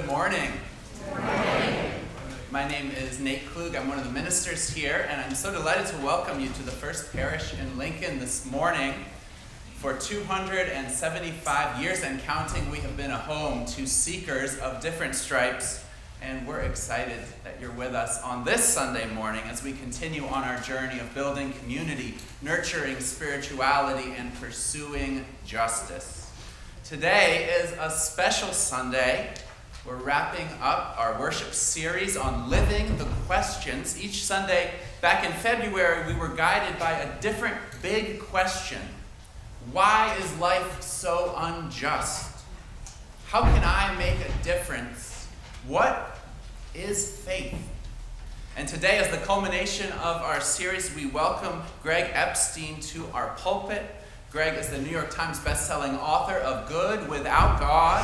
Good morning. Good morning. My name is Nate Klug. I'm one of the ministers here, and I'm so delighted to welcome you to the First Parish in Lincoln this morning. For 275 years and counting, we have been a home to seekers of different stripes, and we're excited that you're with us on this Sunday morning as we continue on our journey of building community, nurturing spirituality, and pursuing justice. Today is a special Sunday. We're wrapping up our worship series on living the questions. Each Sunday back in February, we were guided by a different big question. Why is life so unjust? How can I make a difference? What is faith? And today, as the culmination of our series, we welcome Greg Epstein to our pulpit. Greg is the New York Times bestselling author of Good Without God.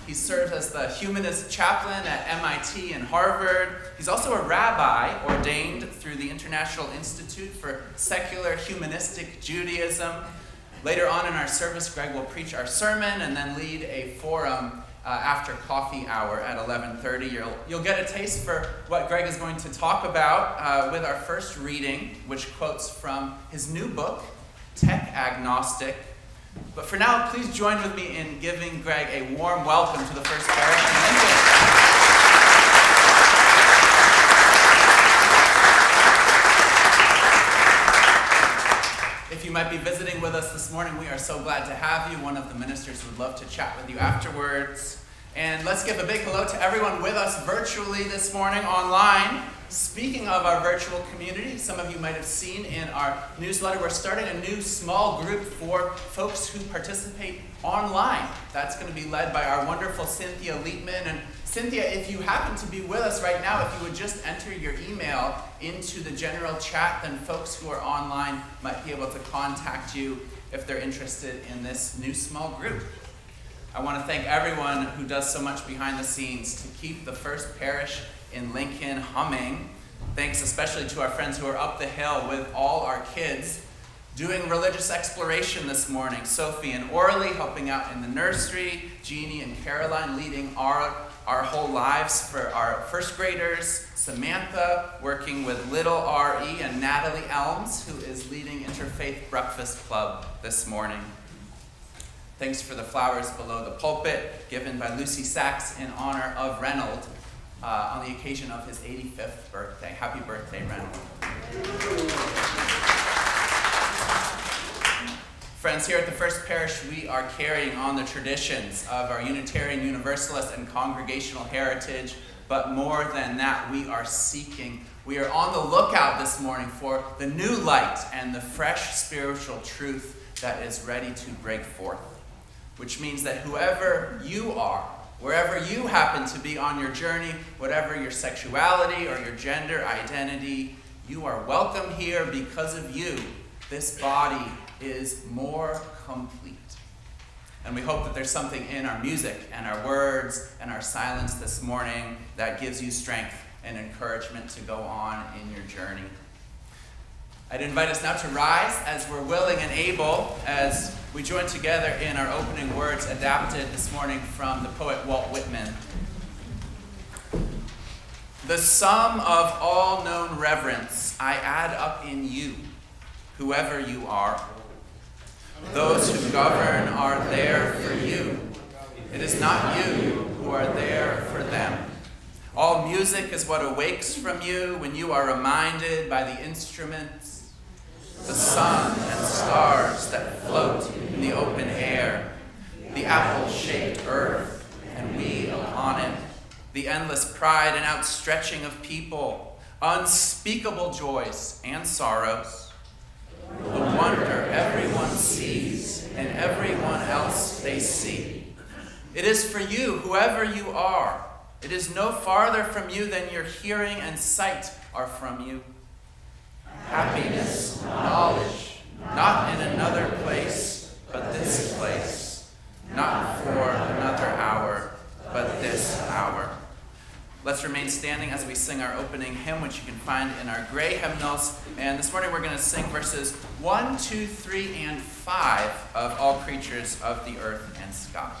He serves as the humanist chaplain at MIT and Harvard. He's also a rabbi ordained through the International Institute for Secular Humanistic Judaism. Later on in our service, Greg will preach our sermon and then lead a forum after coffee hour at 11:30. You'll get a taste for what Greg is going to talk about with our first reading, which quotes from his new book, Tech Agnostic. But for now, please join with me in giving Greg a warm welcome to the First Parish in Lincoln. If you might be visiting with us this morning, we are so glad to have you. One of the ministers would love to chat with you afterwards. And let's give a big hello to everyone with us virtually this morning online. Speaking of our virtual community, some of you might have seen in our newsletter, we're starting a new small group for folks who participate online. That's going to be led by our wonderful Cynthia Lietman. And Cynthia, if you happen to be with us right now, if you would just enter your email into the general chat, then folks who are online might be able to contact you if they're interested in this new small group. I want to thank everyone who does so much behind the scenes to keep the First Parish in Lincoln humming. Thanks especially to our friends who are up the hill with all our kids doing religious exploration this morning. Sophie and Orly helping out in the nursery, Jeannie and Caroline leading our whole lives for our first graders, Samantha working with little R.E. and Natalie Elms, who is leading Interfaith Breakfast Club this morning. Thanks for the flowers below the pulpit, given by Lucy Sachs in honor of Reynold on the occasion of his 85th birthday. Happy birthday, Reynold. Friends, here at the First Parish, we are carrying on the traditions of our Unitarian, Universalist, and Congregational heritage, but more than that, we are seeking. We are on the lookout this morning for the new light and the fresh spiritual truth that is ready to break forth. Which means that whoever you are, wherever you happen to be on your journey, whatever your sexuality or your gender identity, you are welcome here because of you. This body is more complete. And we hope that there's something in our music and our words and our silence this morning that gives you strength and encouragement to go on in your journey. I'd invite us now to rise as we're willing and able as we join together in our opening words adapted this morning from the poet Walt Whitman. The sum of all known reverence I add up in you, whoever you are. Those who govern are there for you. It is not you who are there for them. All music is what awakes from you when you are reminded by the instruments, the sun and stars that float in the open air, the apple-shaped earth and we upon it, the endless pride and outstretching of people, unspeakable joys and sorrows, the wonder everyone sees and everyone else they see. It is for you, whoever you are. It is no farther from you than your hearing and sight are from you. Happiness, knowledge, not in another place, but this place. Not for another hour, but this hour. Let's remain standing as we sing our opening hymn, which you can find in our gray hymnals. And this morning we're going to sing verses 1, 2, 3, and 5 of All Creatures of the Earth and Sky.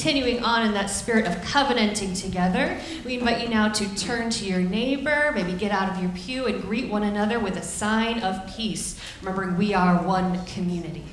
continuing on in that spirit of covenanting together, we invite you now to turn to your neighbor, maybe get out of your pew and greet one another with a sign of peace, remembering we are one community.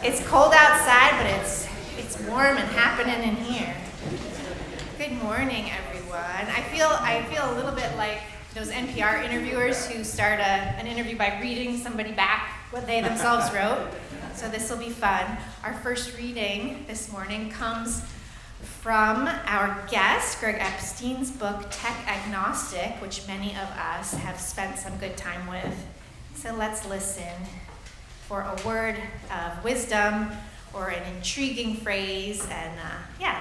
It's cold outside, but it's warm and happening in here. Good morning, everyone. I feel a little bit like those NPR interviewers who start an interview by reading somebody back what they themselves wrote. So this will be fun. Our first reading this morning comes from our guest, Greg Epstein's book, Tech Agnostic, which many of us have spent some good time with. So let's listen for a word of wisdom or an intriguing phrase, and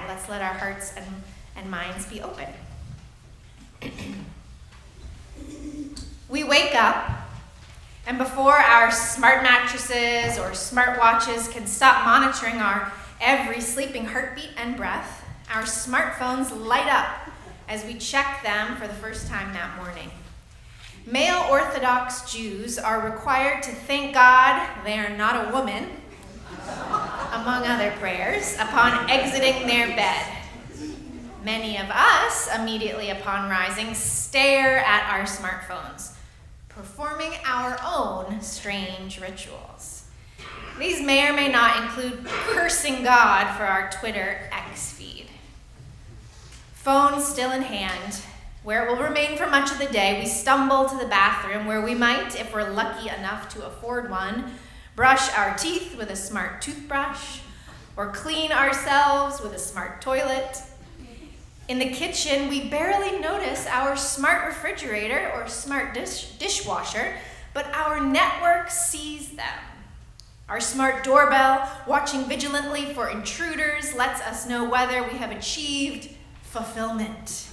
let's let our hearts and minds be open. We wake up, and before our smart mattresses or smart watches can stop monitoring our every sleeping heartbeat and breath, our smartphones light up as we check them for the first time that morning. Male Orthodox Jews are required to thank God they are not a woman, among other prayers, upon exiting their bed. Many of us, immediately upon rising, stare at our smartphones, performing our own strange rituals. These may or may not include cursing God for our Twitter X feed. Phone still in hand, where it will remain for much of the day, we stumble to the bathroom where we might, if we're lucky enough to afford one, brush our teeth with a smart toothbrush, or clean ourselves with a smart toilet. In the kitchen, we barely notice our smart refrigerator or smart dishwasher, but our network sees them. Our smart doorbell, watching vigilantly for intruders, lets us know whether we have achieved fulfillment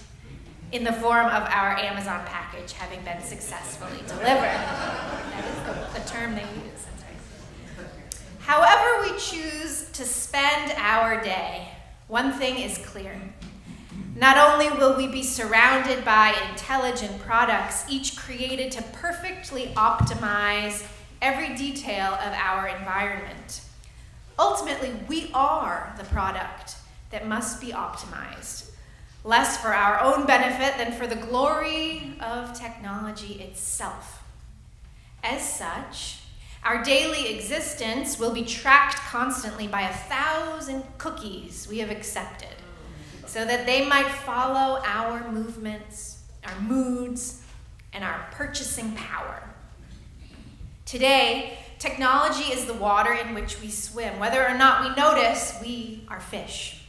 in the form of our Amazon package having been successfully delivered. That is the term they use. However we choose to spend our day, one thing is clear. Not only will we be surrounded by intelligent products, each created to perfectly optimize every detail of our environment. Ultimately, we are the product that must be optimized, less for our own benefit than for the glory of technology itself. As such, our daily existence will be tracked constantly by 1,000 cookies we have accepted, so that they might follow our movements, our moods, and our purchasing power. Today, technology is the water in which we swim. Whether or not we notice, we are fish.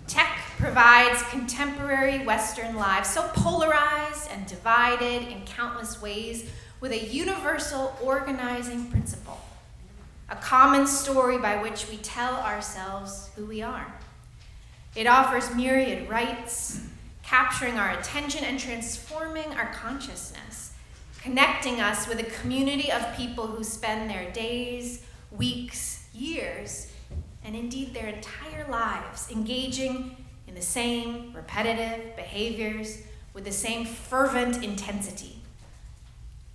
Tech provides contemporary Western lives so polarized and divided in countless ways with a universal organizing principle, a common story by which we tell ourselves who we are. It offers myriad rights, capturing our attention and transforming our consciousness, connecting us with a community of people who spend their days, weeks, years, and indeed their entire lives engaging in the same repetitive behaviors with the same fervent intensity.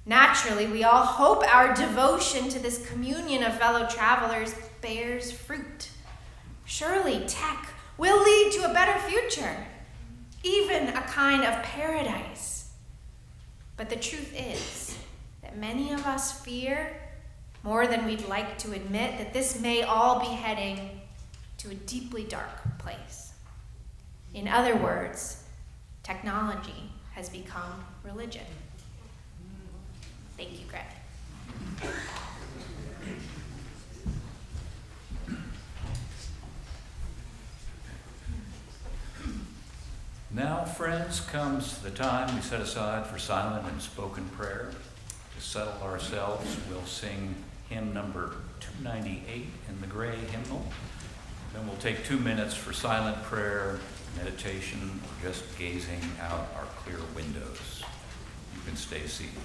Naturally, we all hope our devotion to this communion of fellow travelers bears fruit. Surely tech will lead to a better future, even a kind of paradise. But the truth is that many of us fear, more than we'd like to admit, that this may all be heading to a deeply dark place. In other words, technology has become religion. Thank you, Greg. Now, friends, comes the time we set aside for silent and spoken prayer. To settle ourselves, we'll sing hymn number 298 in the gray hymnal. Then we'll take 2 minutes for silent prayer, meditation, or just gazing out our clear windows. You can stay seated.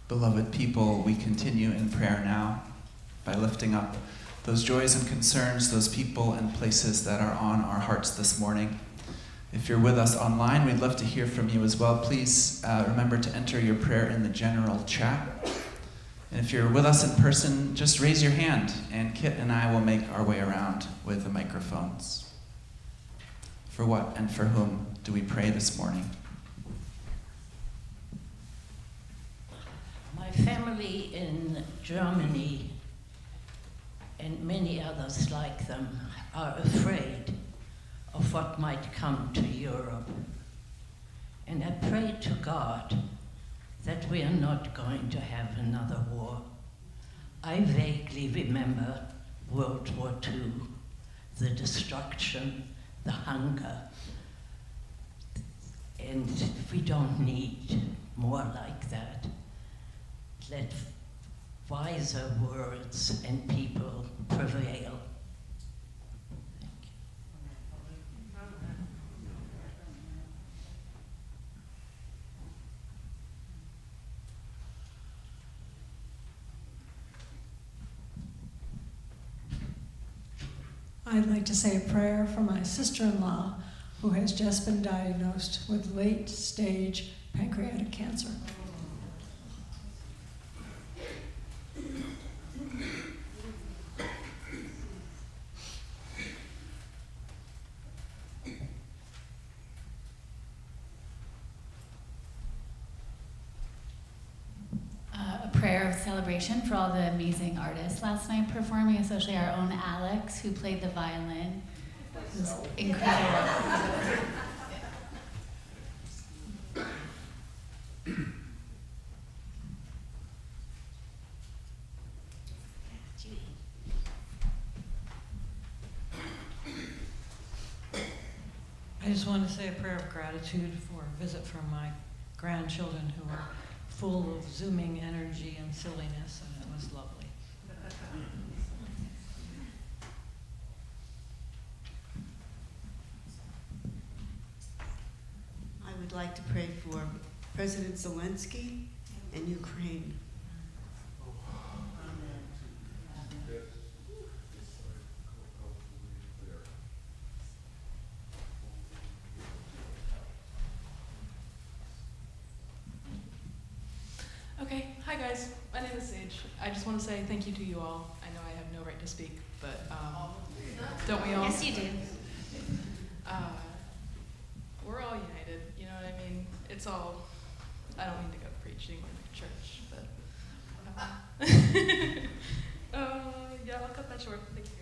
Beloved people, we continue in prayer now by lifting up those joys and concerns, those people and places that are on our hearts this morning. If you're with us online, we'd love to hear from you as well. Please remember to enter your prayer in the general chat. And if you're with us in person, just raise your hand, and Kit and I will make our way around with the microphones. For what and for whom do we pray this morning? My family in Germany and many others like them are afraid of what might come to Europe. And I pray to God that we are not going to have another war. I vaguely remember World War II, the destruction, the hunger, and we don't need more like that. Let wiser words and people prevail. Thank you. I'd like to say a prayer for my sister-in-law who has just been diagnosed with late-stage pancreatic cancer. A prayer of celebration for all the amazing artists last night performing, especially our own Alex, who played the violin. It was incredible. I just want to say a prayer of gratitude for a visit from my grandchildren who are full of zooming energy and silliness, and it was lovely. I would like to pray for President Zelensky and Ukraine. Okay, hi guys, my name is Sage. I just want to say thank you to you all. I know I have no right to speak, but don't we all? Yes, you do. We're all united, you know what I mean? It's all, I don't mean to go preaching in church, but yeah, I'll cut that short. Thank you.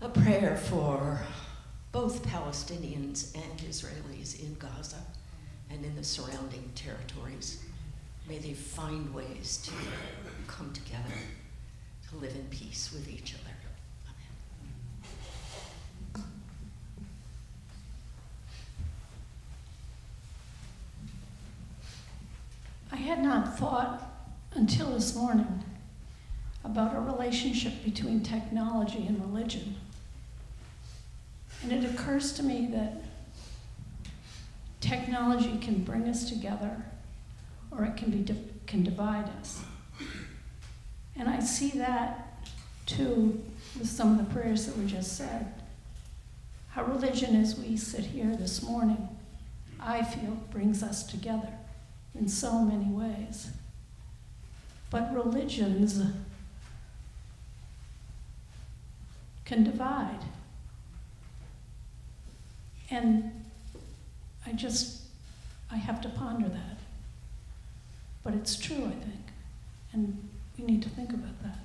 A prayer for both Palestinians and Israelis in Gaza and in the surrounding territories. May they find ways to come together, to live in peace with each other. Amen. I had not thought until this morning about a relationship between technology and religion. And it occurs to me that technology can bring us together, or it can divide us. And I see that too with some of the prayers that were just said. How religion, as we sit here this morning, I feel brings us together in so many ways. But religions can divide. And I have to ponder that. But it's true, I think. And we need to think about that.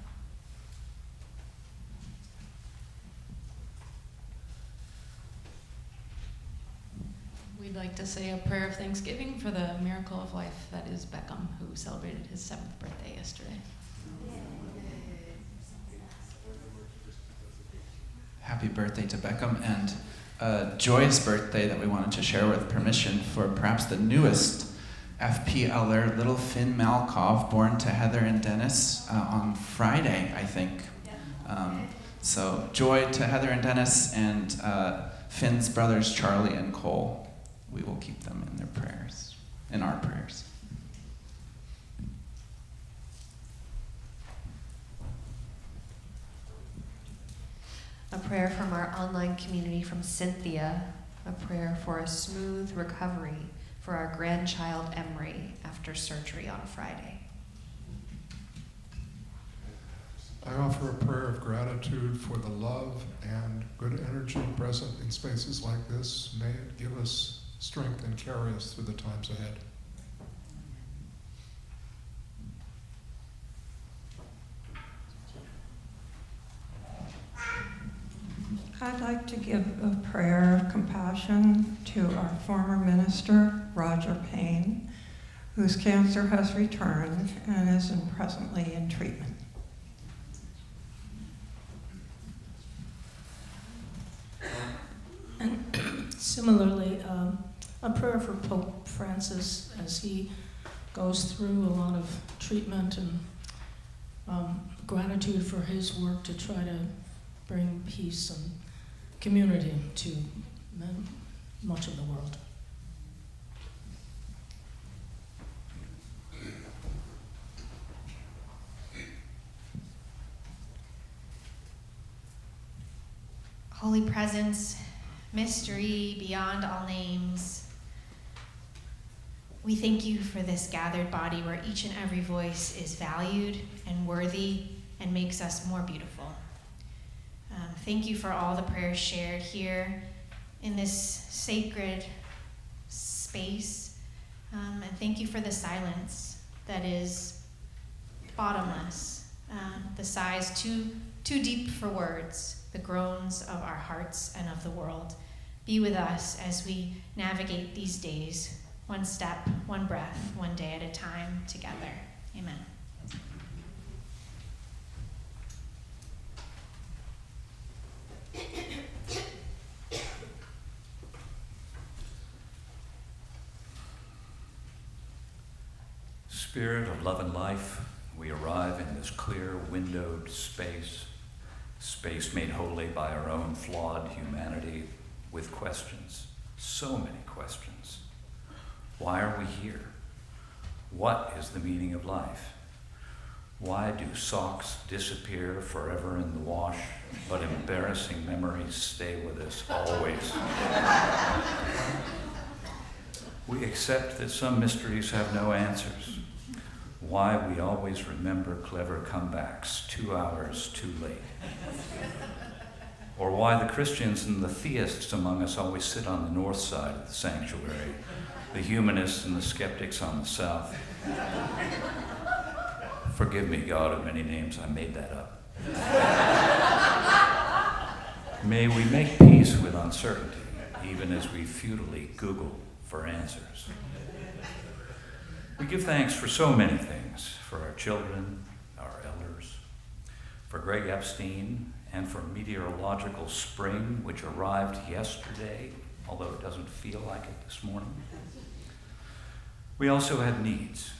We'd like to say a prayer of thanksgiving for the miracle of life that is Beckham, who celebrated his 7th birthday yesterday. Happy birthday to Beckham, and a joyous birthday that we wanted to share with permission for perhaps the newest FPLer, little Finn Malkov, born to Heather and Dennis on Friday, I think. So joy to Heather and Dennis and Finn's brothers, Charlie and Cole. We will keep them in their prayers, in our prayers. A prayer from our online community from Cynthia, a prayer for a smooth recovery for our grandchild Emery after surgery on Friday. I offer a prayer of gratitude for the love and good energy present in spaces like this. May it give us strength and carry us through the times ahead. I'd like to give a prayer of compassion to our former minister, Roger Payne, whose cancer has returned and is presently in treatment. And similarly, a prayer for Pope Francis as he goes through a lot of treatment, and gratitude for his work to try to bring peace and community to much of the world. Holy Presence, mystery beyond all names, we thank you for this gathered body where each and every voice is valued and worthy and makes us more beautiful. Thank you for all the prayers shared here in this sacred space. And thank you for the silence that is bottomless, the sighs too deep for words, the groans of our hearts and of the world. Be with us as we navigate these days, one step, one breath, one day at a time together. Amen. Spirit of love and life, we arrive in this clear windowed space, space made holy by our own flawed humanity with questions, so many questions. Why are we here? What is the meaning of life? Why do socks disappear forever in the wash, but embarrassing memories stay with us always? We accept that some mysteries have no answers. Why we always remember clever comebacks 2 hours too late. Or why the Christians and the theists among us always sit on the north side of the sanctuary, the humanists and the skeptics on the south. Forgive me, God of many names, I made that up. May we make peace with uncertainty, even as we futilely Google for answers. We give thanks for so many things, for our children, our elders, for Greg Epstein, and for meteorological spring, which arrived yesterday, although it doesn't feel like it this morning. We also have needs.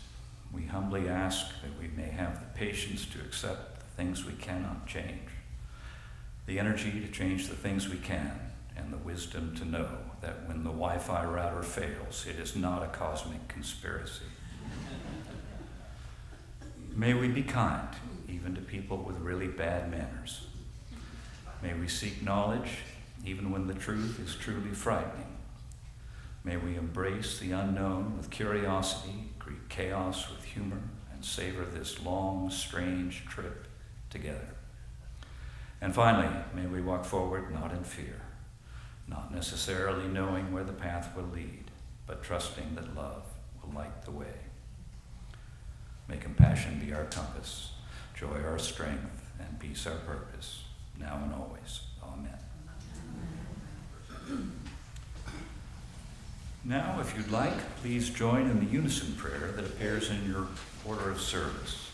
We humbly ask that we may have the patience to accept the things we cannot change, the energy to change the things we can, and the wisdom to know that when the Wi-Fi router fails, it is not a cosmic conspiracy. May we be kind, even to people with really bad manners. May we seek knowledge, even when the truth is truly frightening. May we embrace the unknown with curiosity, greet chaos with humor, and savor this long, strange trip together. And finally, may we walk forward not in fear, not necessarily knowing where the path will lead, but trusting that love will light the way. May compassion be our compass, joy our strength, and peace our purpose, now and always. Amen. Now, if you'd like, please join in the unison prayer that appears in your order of service.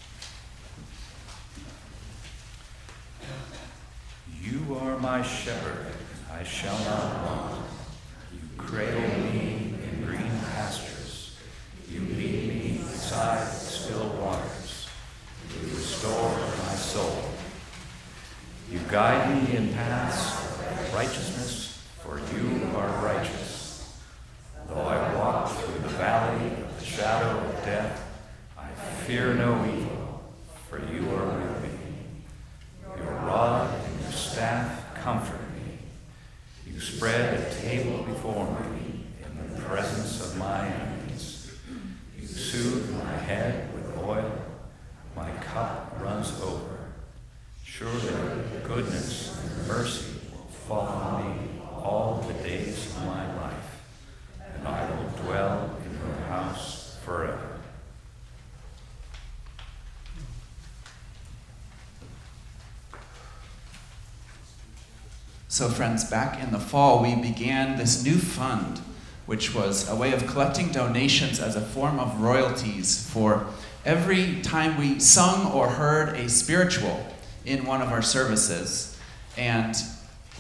You are my shepherd, I shall not want. You cradle me in green pastures. You lead me beside still waters. You restore my soul. You guide me in paths of righteousness, for you are righteous. Though I walk through the valley of the shadow of death, I fear no evil, for you are with me. Your rod and your staff comfort me. You spread a table before me in the presence of my enemies. You soothe my head with oil. My cup runs over. Surely goodness and mercy will follow me all the days of my life, and I will dwell in your house forever. So friends, back in the fall, we began this new fund, which was a way of collecting donations as a form of royalties for every time we sung or heard a spiritual in one of our services. And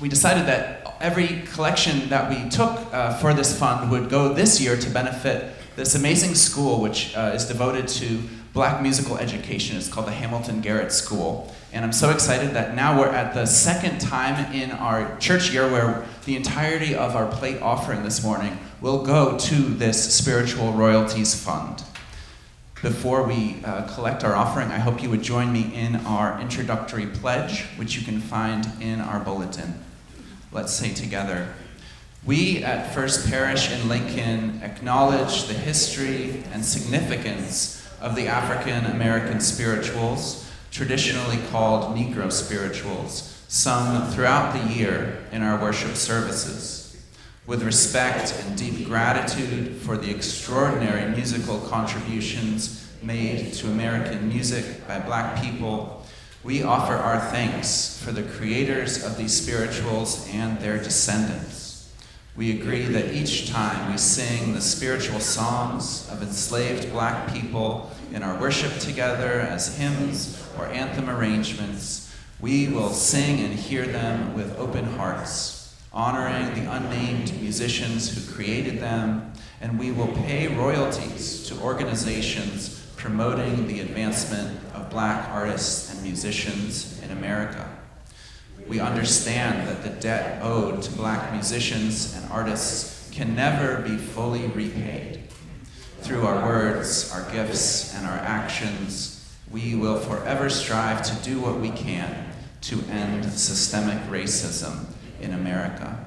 we decided that every collection that we took for this fund would go this year to benefit this amazing school, which is devoted to Black musical education. It's called the Hamilton Garrett School. And I'm so excited that now we're at the second time in our church year where the entirety of our plate offering this morning will go to this spiritual royalties fund. Before we collect our offering, I hope you would join me in our introductory pledge, which you can find in our bulletin. Let's say together, we at First Parish in Lincoln acknowledge the history and significance of the African American spirituals, traditionally called Negro spirituals, sung throughout the year in our worship services. With respect and deep gratitude for the extraordinary musical contributions made to American music by Black people, we offer our thanks for the creators of these spirituals and their descendants. We agree that each time we sing the spiritual songs of enslaved Black people in our worship together as hymns or anthem arrangements, we will sing and hear them with open hearts, honoring the unnamed musicians who created them, and we will pay royalties to organizations promoting the advancement of Black artists and musicians in America. We understand that the debt owed to Black musicians and artists can never be fully repaid. Through our words, our gifts, and our actions, we will forever strive to do what we can to end systemic racism in America.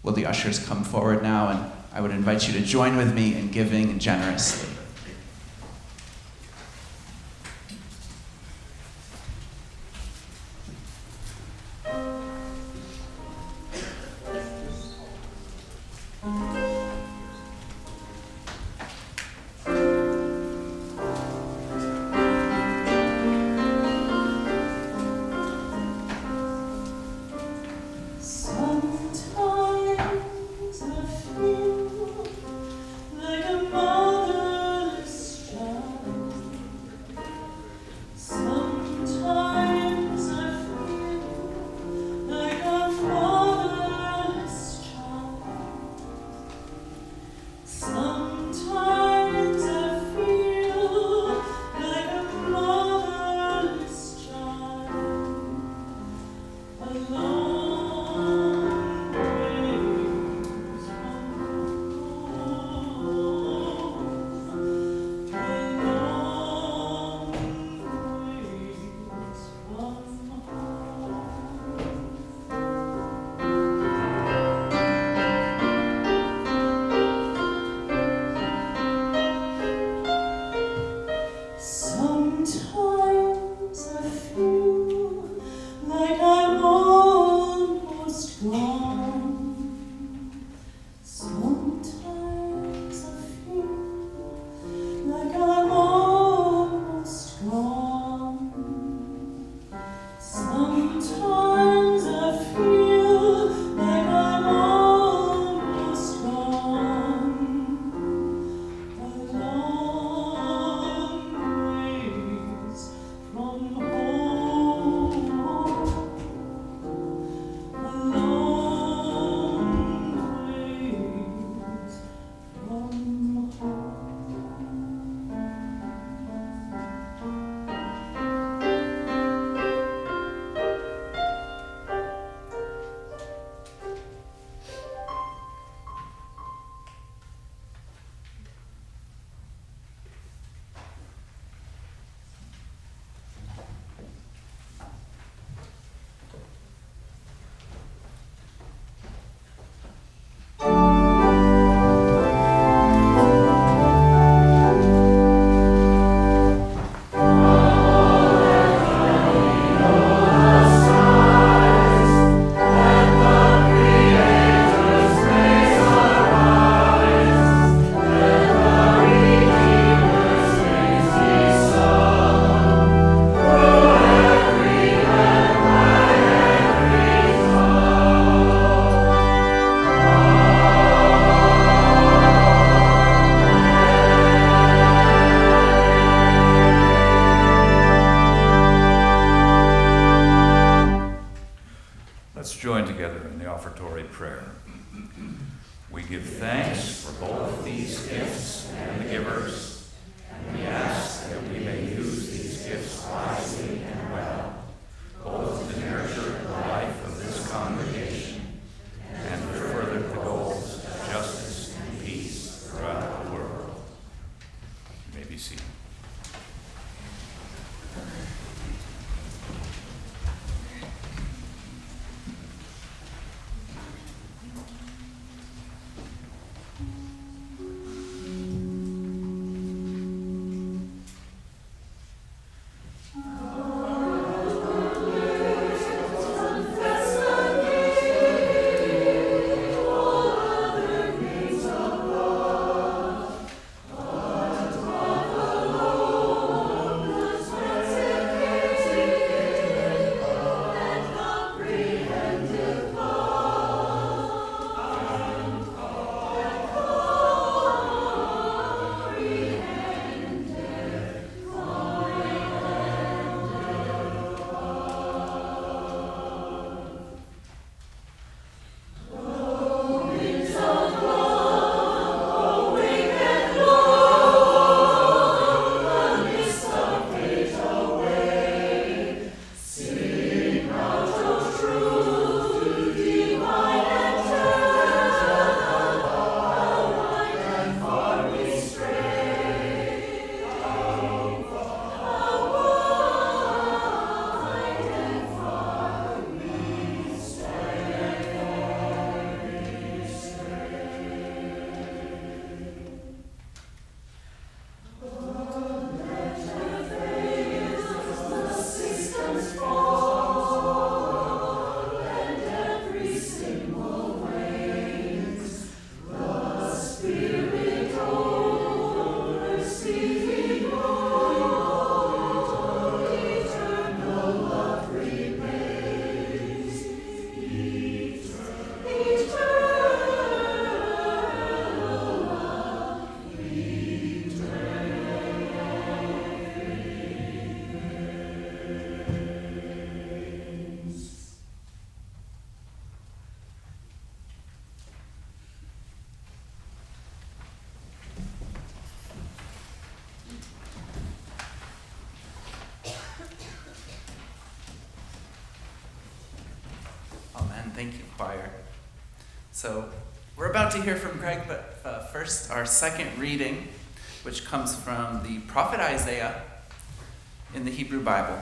Will the ushers come forward now? And I would invite you to join with me in giving generously. Sometimes I feel like a mother give thanks for both these gifts and the givers, and we ask that we may use these gifts wisely and well, both to nurture the life of this congregation and to further the goals of justice and peace throughout the world. You may be seated. Thank you, choir. So we're about to hear from Greg, but first our second reading, which comes from the prophet Isaiah in the Hebrew Bible.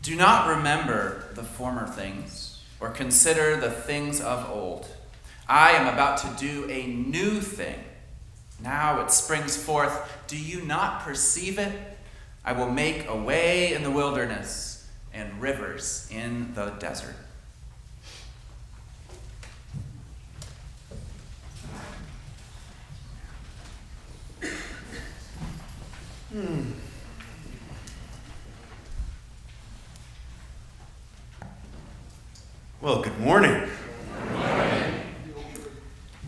Do not remember the former things, or consider the things of old. I am about to do a new thing. Now it springs forth. Do you not perceive it? I will make a way in the wilderness and rivers in the desert. Well, good morning.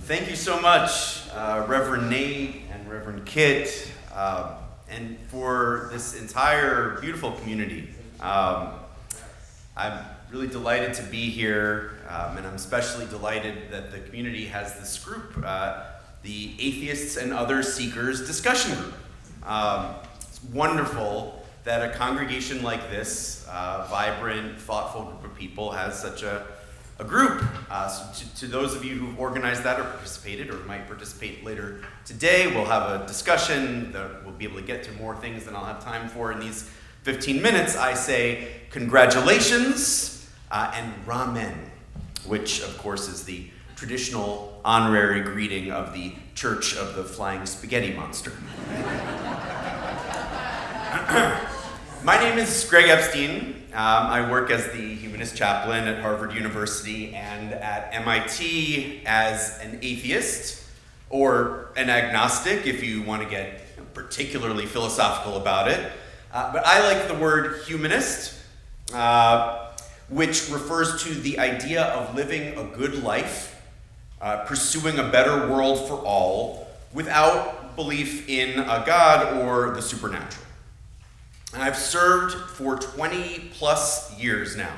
Thank you so much, Reverend Nate and Reverend Kit, and for this entire beautiful community. I'm really delighted to be here, and I'm especially delighted that the community has this group, the Atheists and Other Seekers Discussion Group. It's wonderful that a congregation like this, vibrant, thoughtful group of people, has such a group. So to those of you who've organized that or participated or might participate later today, we'll have a discussion that we'll be able to get to more things than I'll have time for in these 15 minutes. I say congratulations and ramen, which of course is the traditional honorary greeting of the Church of the Flying Spaghetti Monster. My name is Greg Epstein. I work as the humanist chaplain at Harvard University and at MIT as an atheist, or an agnostic if you want to get particularly philosophical about it. But I like the word humanist, which refers to the idea of living a good life, pursuing a better world for all, without belief in a God or the supernatural. And I've served for 20 plus years now,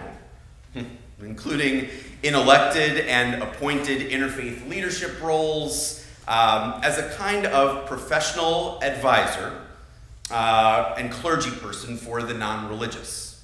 including in elected and appointed interfaith leadership roles, as a kind of professional advisor and clergy person for the non-religious,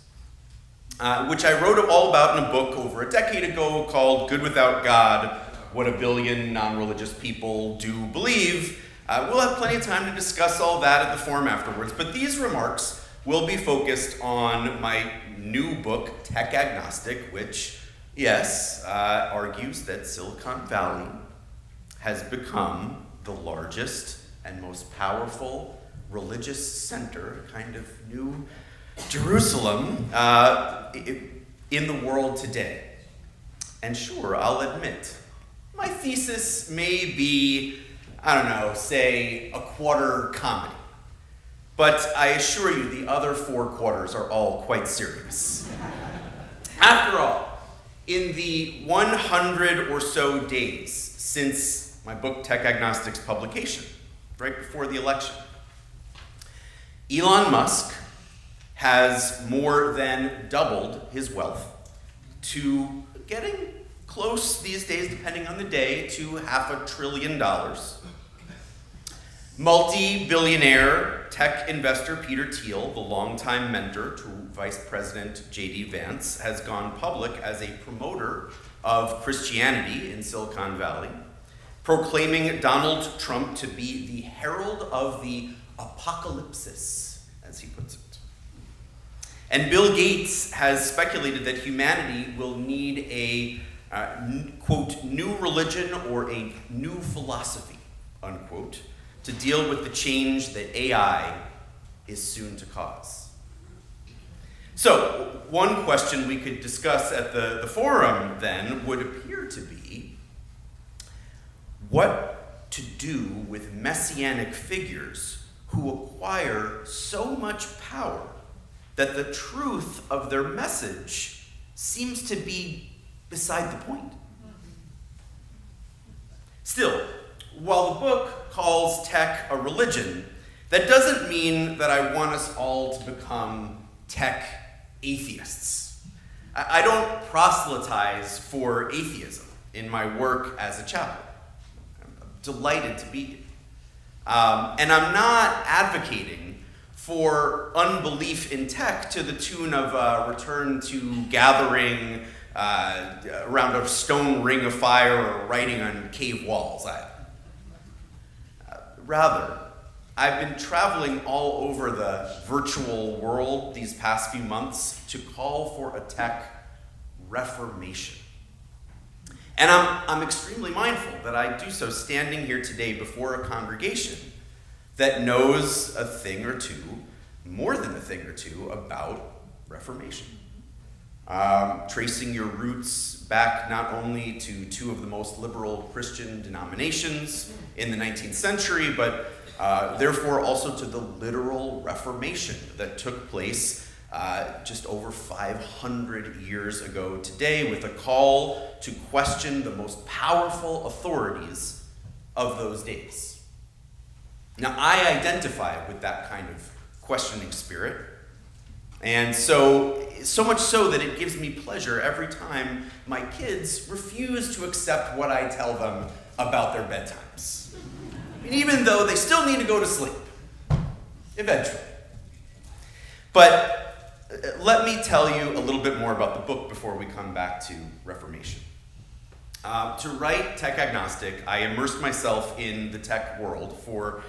which I wrote all about in a book over a decade ago called Good Without God, What a Billion Non-Religious People Do Believe. We'll have plenty of time to discuss all that at the forum afterwards, but these remarks will be focused on my new book, Tech Agnostic, which, yes, argues that Silicon Valley has become the largest and most powerful religious center, kind of new Jerusalem, in the world today. And sure, I'll admit, my thesis may be, I don't know, say a quarter comedy. But I assure you, the other 4 quarters are all quite serious. After all, in the 100 or so days since my book Tech Agnostic's publication, right before the election, Elon Musk has more than doubled his wealth to getting close these days, depending on the day, to $500 billion. Multi-billionaire tech investor Peter Thiel, the longtime mentor to Vice President J.D. Vance, has gone public as a promoter of Christianity in Silicon Valley, proclaiming Donald Trump to be the herald of the apocalypsis, as he puts it. And Bill Gates has speculated that humanity will need a, quote, new religion or a new philosophy, unquote, to deal with the change that AI is soon to cause. So, one question we could discuss at the forum then would appear to be what to do with messianic figures who acquire so much power that the truth of their message seems to be beside the point. Still, while the book calls tech a religion, that doesn't mean that I want us all to become tech atheists. I don't proselytize for atheism in my work as a chaplain. I'm delighted to be here. And I'm not advocating for unbelief in tech to the tune of return to gathering around a stone ring of fire or writing on cave walls. Rather, I've been traveling all over the virtual world these past few months to call for a tech reformation. And I'm extremely mindful that I do so standing here today before a congregation that knows a thing or two, more than a thing or two, about Reformation. Tracing your roots back not only to 2 of the most liberal Christian denominations in the 19th century, but therefore also to the literal Reformation that took place just over 500 years ago today, with a call to question the most powerful authorities of those days. Now, I identify with that kind of questioning spirit, and so much so that it gives me pleasure every time my kids refuse to accept what I tell them about their bedtimes. Even though they still need to go to sleep, eventually. But let me tell you a little bit more about the book before we come back to Reformation. To write Tech Agnostic, I immersed myself in the tech world for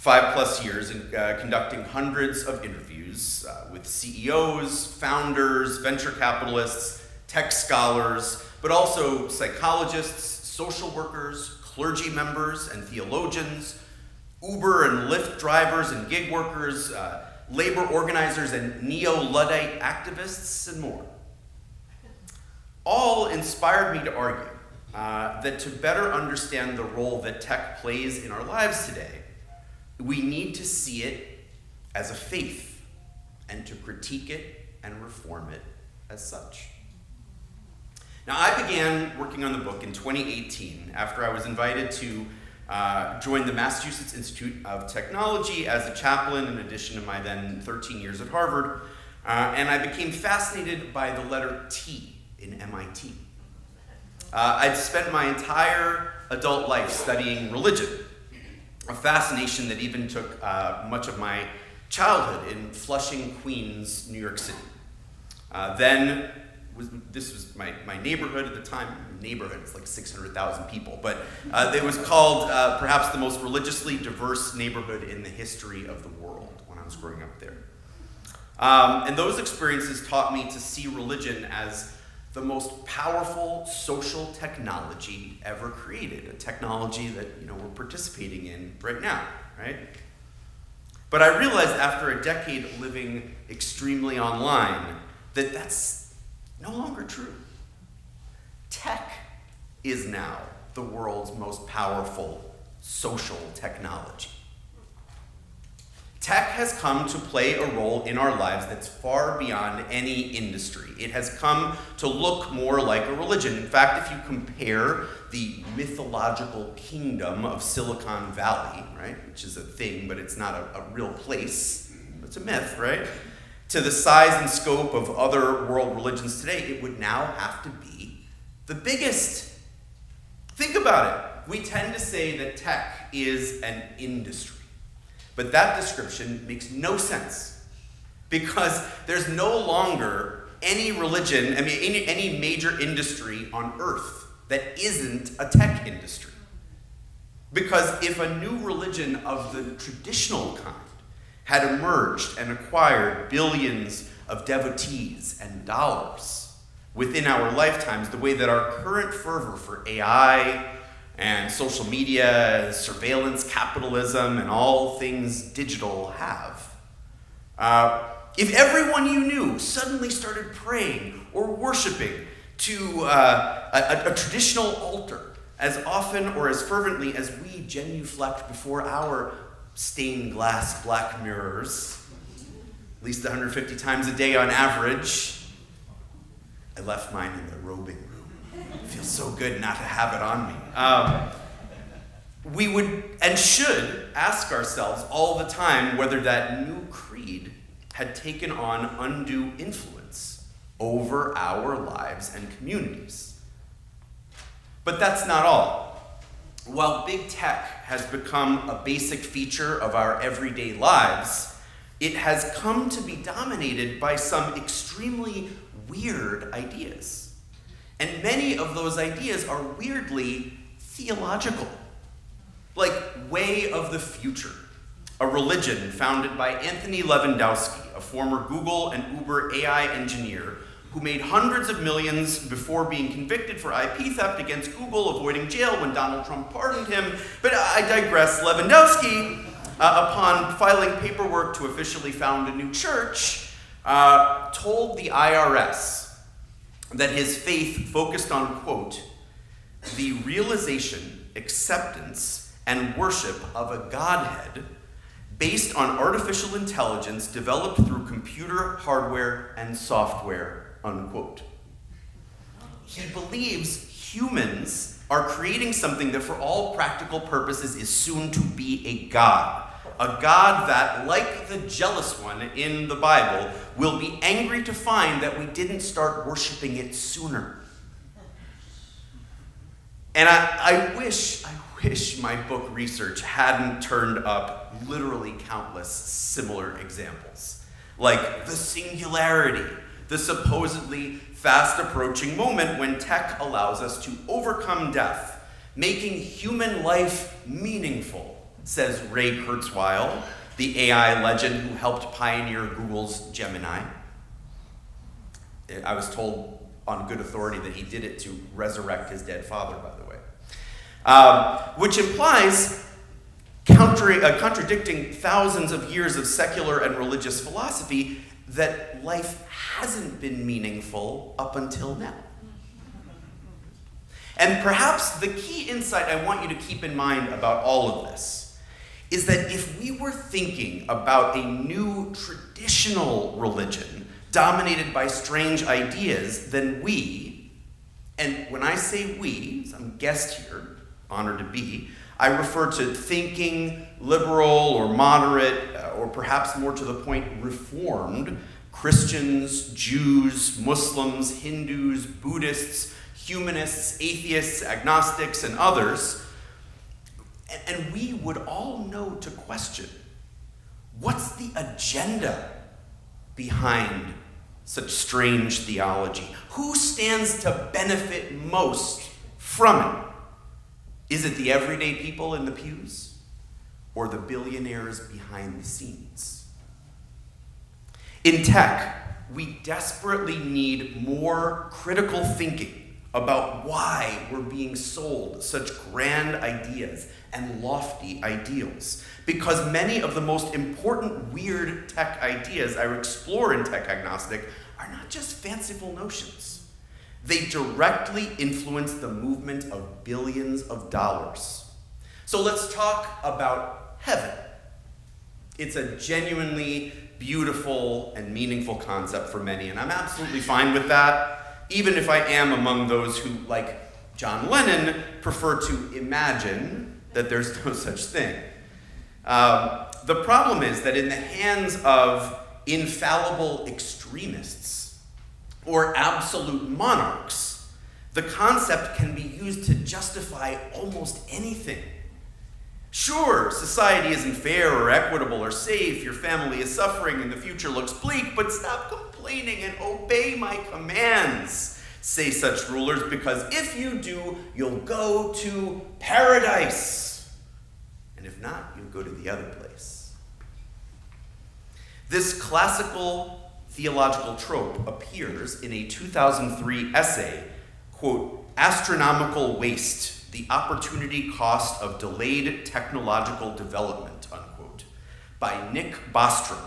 5+ years in conducting hundreds of interviews with CEOs, founders, venture capitalists, tech scholars, but also psychologists, social workers, clergy members and theologians, Uber and Lyft drivers and gig workers, labor organizers and neo-Luddite activists, and more. All inspired me to argue that to better understand the role that tech plays in our lives today, we need to see it as a faith and to critique it and reform it as such. Now, I began working on the book in 2018 after I was invited to join the Massachusetts Institute of Technology as a chaplain in addition to my then 13 years at Harvard, and I became fascinated by the letter T in MIT. I'd spent my entire adult life studying religion, a fascination that even took much of my childhood in Flushing, Queens, New York City. This was my neighborhood at the time. Neighborhood, it's like 600,000 people, but it was called perhaps the most religiously diverse neighborhood in the history of the world when I was growing up there. And those experiences taught me to see religion as the most powerful social technology ever created, a technology that we're participating in right now, right? But I realized after a decade living extremely online that that's no longer true. Tech is now the world's most powerful social technology. Tech has come to play a role in our lives that's far beyond any industry. It has come to look more like a religion. In fact, if you compare the mythological kingdom of Silicon Valley, right, which is a thing, but it's not a real place, it's a myth, right, to the size and scope of other world religions today, it would now have to be the biggest. Think about it. We tend to say that tech is an industry. But that description makes no sense because there's no longer any religion, any major industry on earth that isn't a tech industry. Because if a new religion of the traditional kind had emerged and acquired billions of devotees and dollars within our lifetimes, the way that our current fervor for AI and social media, surveillance capitalism, and all things digital have. If everyone you knew suddenly started praying or worshiping to a traditional altar as often or as fervently as we genuflect before our stained glass black mirrors, at least 150 times a day on average, I left mine in the robing room. It feels so good not to have it on me. We would and should ask ourselves all the time whether that new creed had taken on undue influence over our lives and communities. But that's not all. While big tech has become a basic feature of our everyday lives, it has come to be dominated by some extremely weird ideas. And many of those ideas are weirdly theological. Like Way of the Future, a religion founded by Anthony Lewandowski, a former Google and Uber AI engineer who made hundreds of millions before being convicted for IP theft against Google, avoiding jail when Donald Trump pardoned him. But I digress. Lewandowski, upon filing paperwork to officially found a new church, told the IRS that his faith focused on, quote, the realization, acceptance, and worship of a Godhead based on artificial intelligence developed through computer hardware and software, unquote. He believes humans are creating something that for all practical purposes is soon to be a God. A God that, like the jealous one in the Bible, will be angry to find that we didn't start worshiping it sooner. And I wish my book research hadn't turned up literally countless similar examples. Like the singularity, the supposedly fast approaching moment when tech allows us to overcome death, making human life meaningful, says Ray Kurzweil, the AI legend who helped pioneer Google's Gemini. I was told on good authority that he did it to resurrect his dead father, by the way. Which implies contradicting thousands of years of secular and religious philosophy that life hasn't been meaningful up until now. And perhaps the key insight I want you to keep in mind about all of this is that if we were thinking about a new traditional religion dominated by strange ideas, then we, and when I say we, I'm guest here, honored to be, I refer to thinking, liberal or moderate, or perhaps more to the point, reformed Christians, Jews, Muslims, Hindus, Buddhists, humanists, atheists, agnostics, and others. And we would all know to question, what's the agenda behind such strange theology? Who stands to benefit most from it? Is it the everyday people in the pews or the billionaires behind the scenes? In tech, we desperately need more critical thinking about why we're being sold such grand ideas and lofty ideals. Because many of the most important weird tech ideas I explore in Tech Agnostic are not just fanciful notions. They directly influence the movement of billions of dollars. So let's talk about heaven. It's a genuinely beautiful and meaningful concept for many, and I'm absolutely fine with that, even if I am among those who, like John Lennon, prefer to imagine that there's no such thing. The problem is that in the hands of infallible extremists or absolute monarchs, the concept can be used to justify almost anything. Sure, society isn't fair or equitable or safe, your family is suffering and the future looks bleak, but stop complaining and obey my commands, say such rulers, because if you do, you'll go to paradise. And if not, you'll go to the other place. This classical theological trope appears in a 2003 essay, quote, "Astronomical Waste, the Opportunity Cost of Delayed Technological Development," unquote, by Nick Bostrom,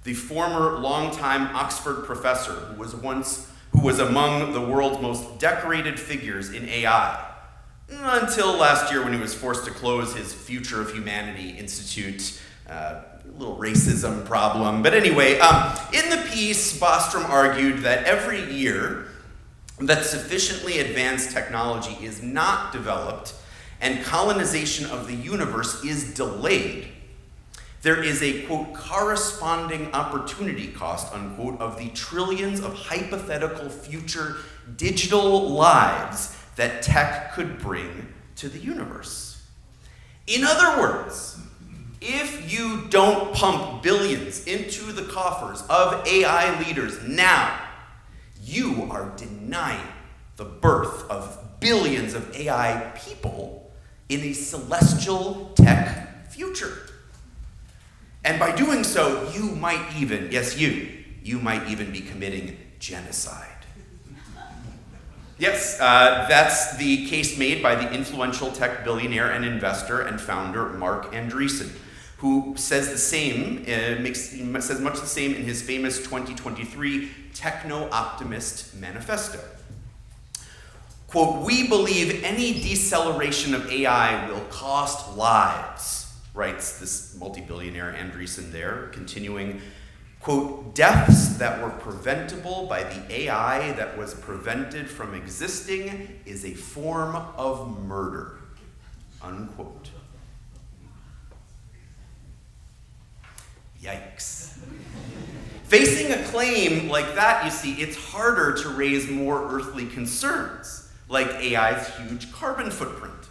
the former longtime Oxford professor who was among the world's most decorated figures in AI, until last year when he was forced to close his Future of Humanity Institute. A little racism problem. But anyway, in the piece, Bostrom argued that every year that sufficiently advanced technology is not developed and colonization of the universe is delayed, there is a, quote, "corresponding opportunity cost," unquote, of the trillions of hypothetical future digital lives that tech could bring to the universe. In other words, if you don't pump billions into the coffers of AI leaders now, you are denying the birth of billions of AI people in a celestial tech future. And by doing so, you might even, yes, you might even be committing genocide. Yes, that's the case made by the influential tech billionaire and investor and founder Marc Andreessen, who says the same, says much the same in his famous 2023 Techno-Optimist Manifesto. Quote, "We believe any deceleration of AI will cost lives," writes this multi-billionaire Andreessen there, continuing, quote, "Deaths that were preventable by the AI that was prevented from existing is a form of murder," unquote. Yikes. Facing a claim like that, you see, it's harder to raise more earthly concerns, like AI's huge carbon footprint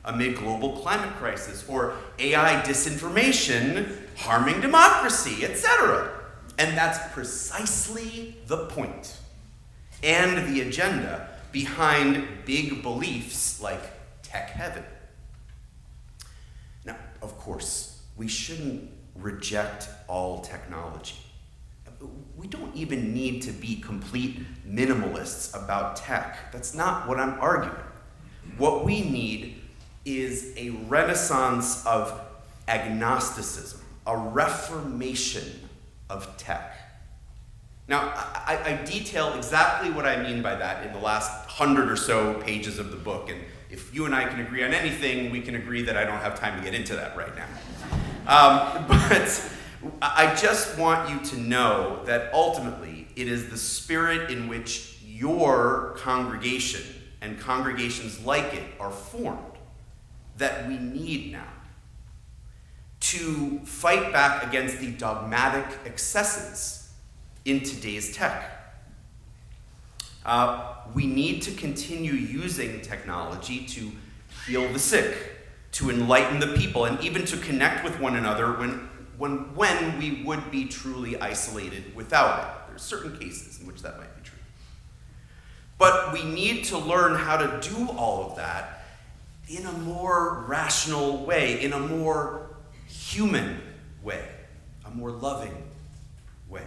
amid global climate crisis, or AI disinformation harming democracy, etc. And that's precisely the point and the agenda behind big beliefs like tech heaven. Now, of course, we shouldn't reject all technology. We don't even need to be complete minimalists about tech. That's not what I'm arguing. What we need is a renaissance of agnosticism, a reformation of tech. Now, I detail exactly what I mean by that in the last 100 or so pages of the book, and if you and I can agree on anything, we can agree that I don't have time to get into that right now. But I just want you to know that ultimately it is the spirit in which your congregation and congregations like it are formed that we need now to fight back against the dogmatic excesses in today's tech. We need to continue using technology to heal the sick, to enlighten the people, and even to connect with one another when we would be truly isolated without it. There's certain cases in which that might be true. But we need to learn how to do all of that in a more rational way, in a more human way, a more loving way.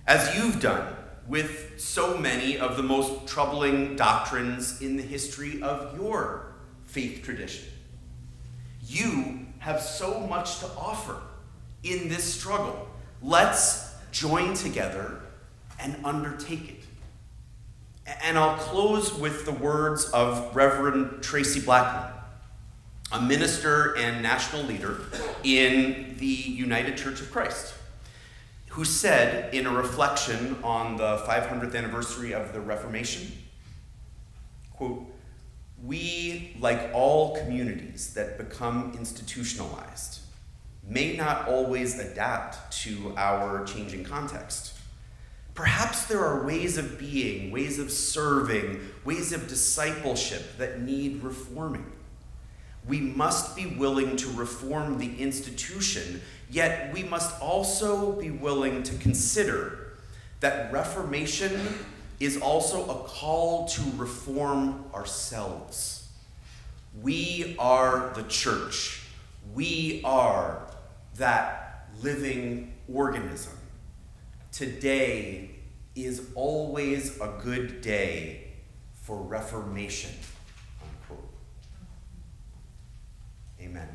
As you've done with so many of the most troubling doctrines in the history of your faith tradition. You have so much to offer in this struggle. Let's join together and undertake it. And I'll close with the words of Reverend Tracy Blackman, a minister and national leader in the United Church of Christ, who said in a reflection on the 500th anniversary of the Reformation, quote, "We, like all communities that become institutionalized, may not always adapt to our changing context. Perhaps there are ways of being, ways of serving, ways of discipleship that need reforming. We must be willing to reform the institution, yet we must also be willing to consider that reformation is also a call to reform ourselves. We are the church. We are that living organism. Today is always a good day for reformation." Unquote. Amen.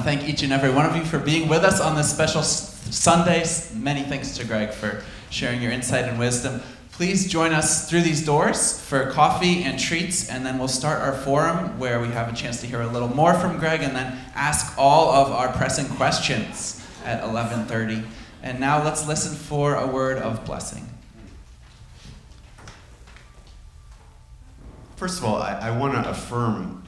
thank each and every one of you for being with us on this special Sunday. Many thanks to Greg for sharing your insight and wisdom. Please join us through these doors for coffee and treats, and then we'll start our forum where we have a chance to hear a little more from Greg and then ask all of our pressing questions at 11:30. And now let's listen for a word of blessing. First of all, I want to affirm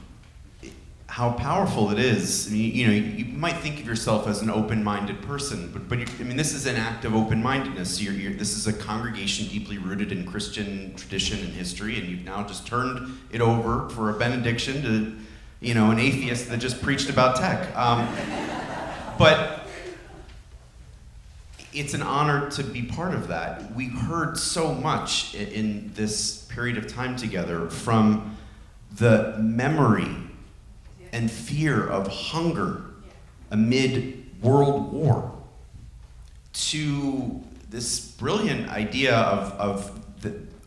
how powerful it is. I mean, you might think of yourself as an open-minded person, but this is an act of open-mindedness. This is a congregation deeply rooted in Christian tradition and history, and you've now just turned it over for a benediction to, an atheist that just preached about tech. But it's an honor to be part of that. We heard so much in this period of time together, from the memory and fear of hunger amid World War to this brilliant idea of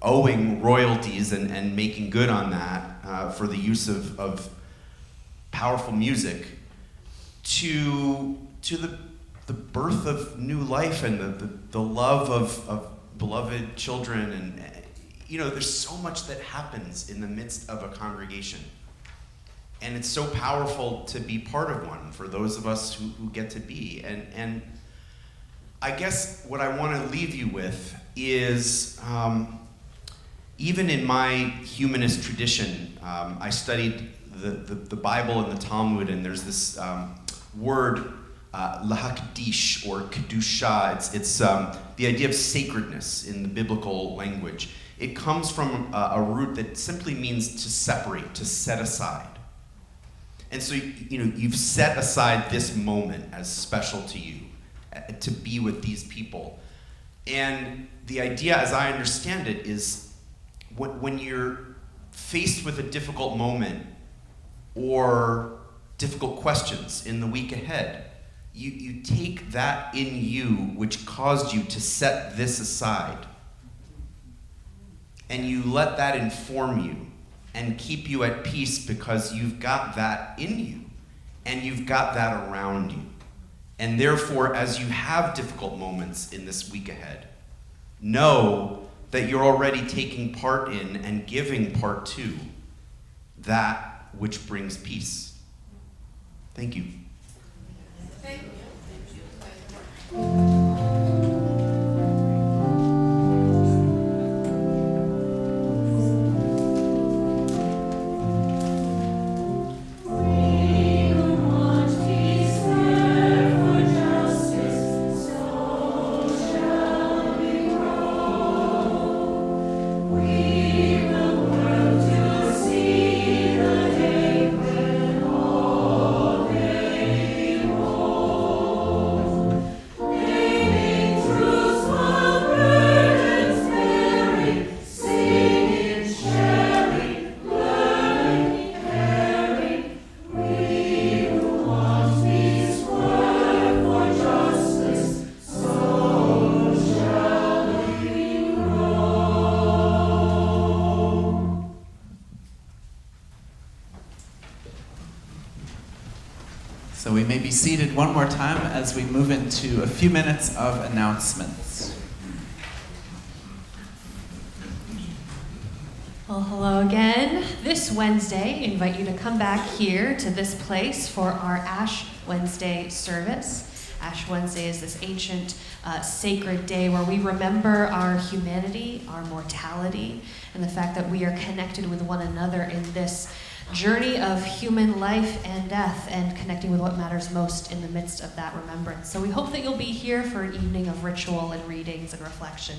owing royalties and making good on that for the use of powerful music, to the birth of new life and the love of beloved children. And there's so much that happens in the midst of a congregation. And it's so powerful to be part of one for those of us who get to be. And I guess what I want to leave you with is, even in my humanist tradition, I studied the Bible and the Talmud, and there's this word, lahakdish, or kedusha. It's the idea of sacredness in the biblical language. It comes from a root that simply means to separate, to set aside. And so, you've set aside this moment as special to you, to be with these people. And the idea, as I understand it, is when you're faced with a difficult moment or difficult questions in the week ahead, you take that in you which caused you to set this aside, and you let that inform you and keep you at peace, because you've got that in you and you've got that around you. And therefore, as you have difficult moments in this week ahead, know that you're already taking part in and giving part to that which brings peace. Thank you. Thank you. So we may be seated one more time as we move into a few minutes of announcements. Well, hello again. This Wednesday, I invite you to come back here to this place for our Ash Wednesday service. Ash Wednesday is this ancient sacred day where we remember our humanity, our mortality, and the fact that we are connected with one another in this journey of human life and death, and connecting with what matters most in the midst of that remembrance. So we hope that you'll be here for an evening of ritual and readings and reflection.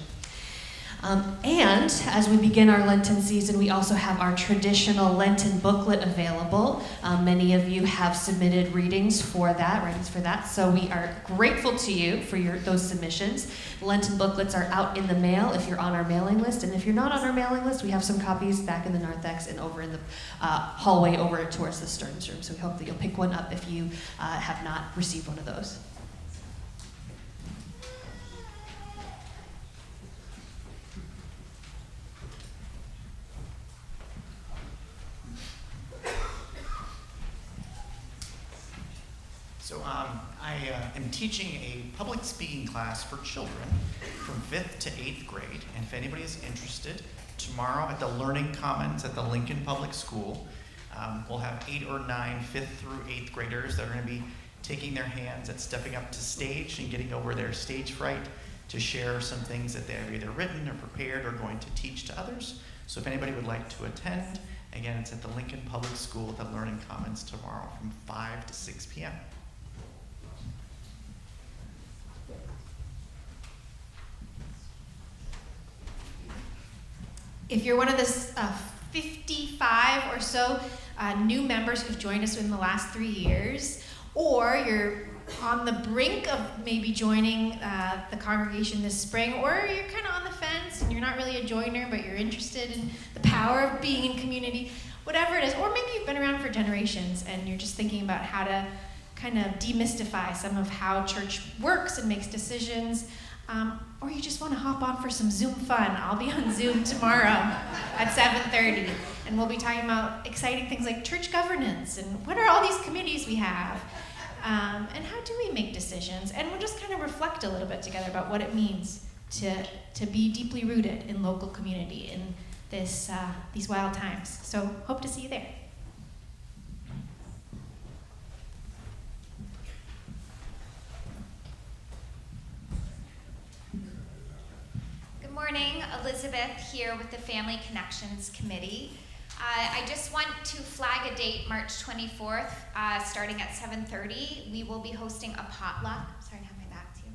And as we begin our Lenten season, we also have our traditional Lenten booklet available. Many of you have submitted writings for that, so we are grateful to you for those submissions. Lenten booklets are out in the mail if you're on our mailing list, and if you're not on our mailing list, we have some copies back in the narthex and over in the hallway over towards the Stearns room, so we hope that you'll pick one up if you have not received one of those. So I am teaching a public speaking class for children from 5th to 8th grade. And if anybody is interested, tomorrow at the Learning Commons at the Lincoln Public School, we'll have 8 or 9 5th through 8th graders that are going to be taking their hands at stepping up to stage and getting over their stage fright to share some things that they've either written or prepared or going to teach to others. So if anybody would like to attend, again, it's at the Lincoln Public School at the Learning Commons tomorrow from 5 to 6 p.m. If you're one of the 55 or so new members who've joined us in the last 3 years, or you're on the brink of maybe joining the congregation this spring, or you're kind of on the fence and you're not really a joiner, but you're interested in the power of being in community, whatever it is, or maybe you've been around for generations and you're just thinking about how to kind of demystify some of how church works and makes decisions, or you just want to hop on for some Zoom fun. I'll be on Zoom tomorrow at 7:30, and we'll be talking about exciting things like church governance and what are all these committees we have, and how do we make decisions, and we'll just kind of reflect a little bit together about what it means to be deeply rooted in local community in these wild times. So hope to see you there. Good morning, Elizabeth here with the Family Connections Committee. I just want to flag a date, March 24th, starting at 7:30. We will be hosting a potluck. Sorry to have my back to you.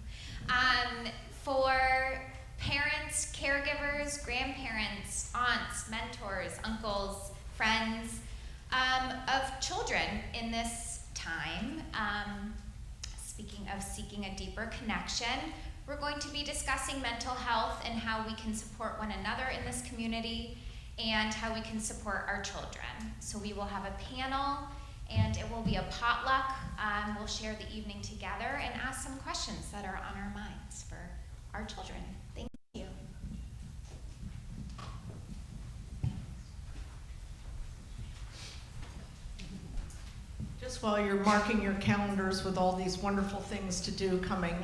For parents, caregivers, grandparents, aunts, mentors, uncles, friends of children in this time. Speaking of seeking a deeper connection, we're going to be discussing mental health and how we can support one another in this community and how we can support our children. So we will have a panel and it will be a potluck. We'll share the evening together and ask some questions that are on our minds for our children. Thank you. Just while you're marking your calendars with all these wonderful things to do coming,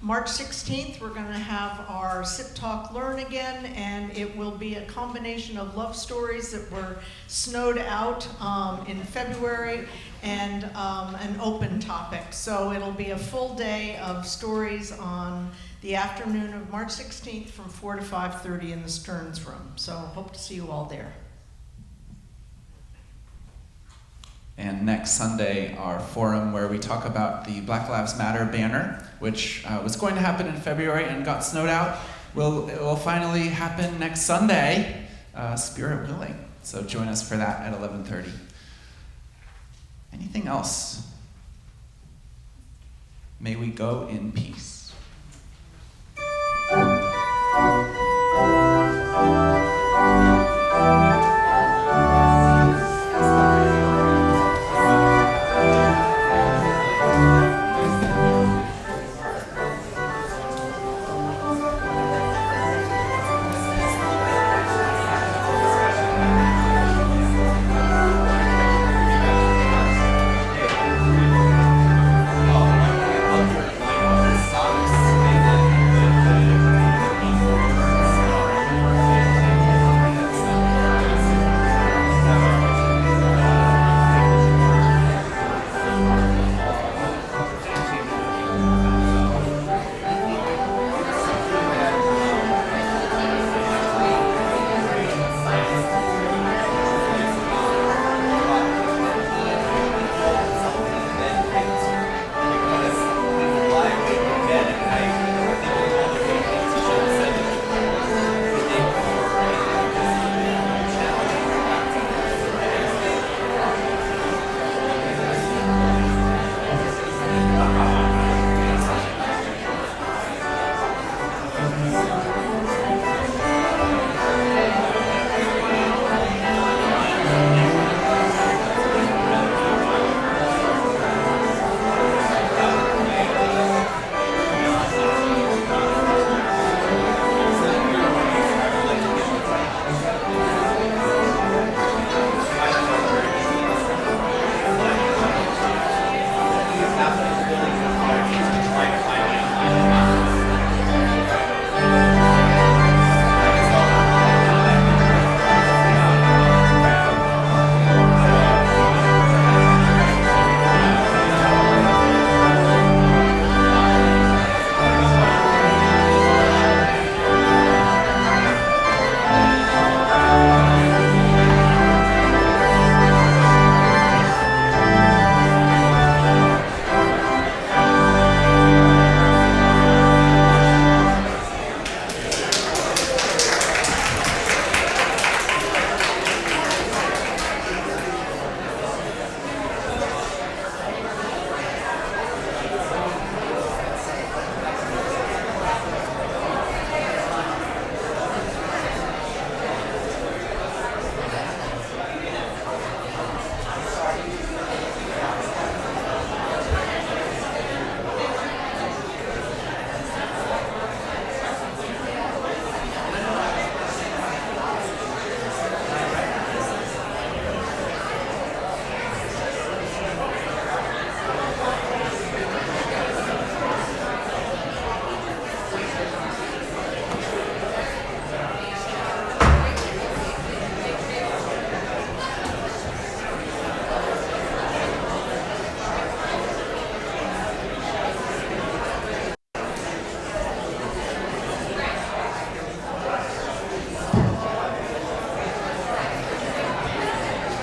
March 16th, we're going to have our Sip Talk Learn again, and it will be a combination of love stories that were snowed out in February and an open topic. So it'll be a full day of stories on the afternoon of March 16th from 4 to 5:30 in the Stearns Room. So hope to see you all there. And next Sunday, our forum where we talk about the Black Lives Matter banner, which was going to happen in February and got snowed out. It will finally happen next Sunday, spirit willing. So join us for that at 11:30. Anything else? May we go in peace.